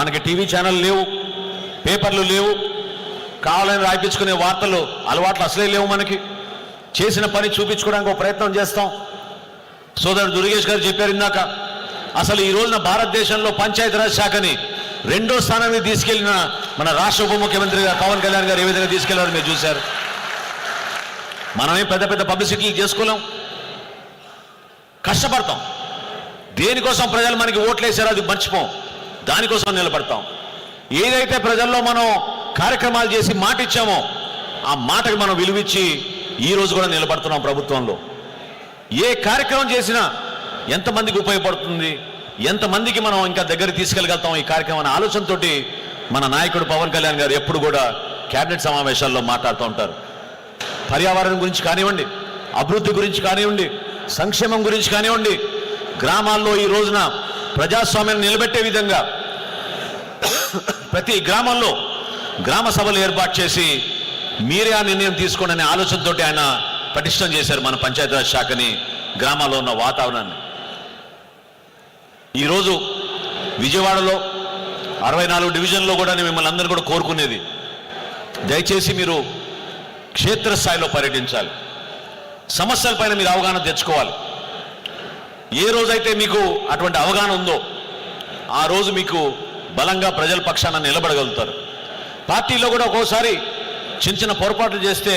మనకి TV channel లేవు, పేపర్లు లేవు, కావాలని రాయించుకునే వార్తలు అలవాట్లు అసలే లేవు. మనకి చేసిన పని చూపించుకోవడానికి ఒక ప్రయత్నం చేస్తాం. సోదరుడు దుర్గేష్ గారు చెప్పారు ఇందాక, అసలు ఈ రోజున భారతదేశంలో పంచాయతీరాజ్ శాఖని 2వ స్థానానికి తీసుకెళ్లిన మన రాష్ట్ర ఉప ముఖ్యమంత్రి పవన్ కళ్యాణ్ గారు ఏ విధంగా తీసుకెళ్లారో మీరు చూశారు. మనమే పెద్ద పెద్ద పబ్లిసిటీలు చేసుకోలేం, కష్టపడతాం. దేనికోసం ప్రజలు మనకి ఓట్లేసారో అది మర్చిపోం, దానికోసం నిలబడతాం. ఏదైతే ప్రజల్లో మనం కార్యక్రమాలు చేసి మాట ఇచ్చామో ఆ మాటకి మనం విలువిచ్చి ఈ రోజు కూడా నిలబడుతున్నాం ప్రభుత్వంలో. ఏ కార్యక్రమం చేసినా ఎంతమందికి ఉపయోగపడుతుంది, ఎంతమందికి మనం ఇంకా దగ్గర తీసుకెళ్ళగలుగుతాం ఈ కార్యక్రమం అనే ఆలోచనతో మన నాయకుడు పవన్ కళ్యాణ్ గారు ఎప్పుడు కూడా కేబినెట్ సమావేశాల్లో మాట్లాడుతూ ఉంటారు. పర్యావరణం గురించి కానివ్వండి, అభివృద్ధి గురించి కానివ్వండి, సంక్షేమం గురించి కానివ్వండి, గ్రామాల్లో ఈ రోజున ప్రజాస్వామ్యాన్ని నిలబెట్టే విధంగా ప్రతి గ్రామంలో గ్రామ సభలు ఏర్పాటు చేసి మీరే ఆ నిర్ణయం తీసుకోండి అనే ఆలోచనతో ఆయన పటిష్టం చేశారు మన పంచాయతీరాజ్ శాఖని, గ్రామాల్లో ఉన్న వాతావరణాన్ని. ఈరోజు విజయవాడలో 64 డివిజన్లో కూడా మిమ్మల్ని అందరూ కూడా కోరుకునేది, దయచేసి మీరు క్షేత్రస్థాయిలో పర్యటించాలి, సమస్యలపైన మీరు అవగాహన తెచ్చుకోవాలి. ఏ రోజైతే మీకు అటువంటి అవగాహన ఉందో ఆ రోజు మీకు బలంగా ప్రజల పక్షాన నిలబడగలుగుతారు. పార్టీలో కూడా ఒక్కోసారి చిన్న చిన్న పొరపాట్లు చేస్తే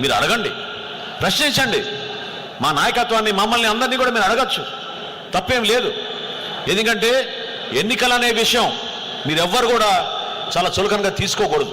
మీరు అడగండి, ప్రశ్నించండి. మా నాయకత్వాన్ని, మమ్మల్ని అందరినీ కూడా మీరు అడగచ్చు, తప్పేం లేదు. ఎందుకంటే ఎన్నికలనే విషయం మీరెవ్వరు కూడా చాలా చులకనగా తీసుకోకూడదు.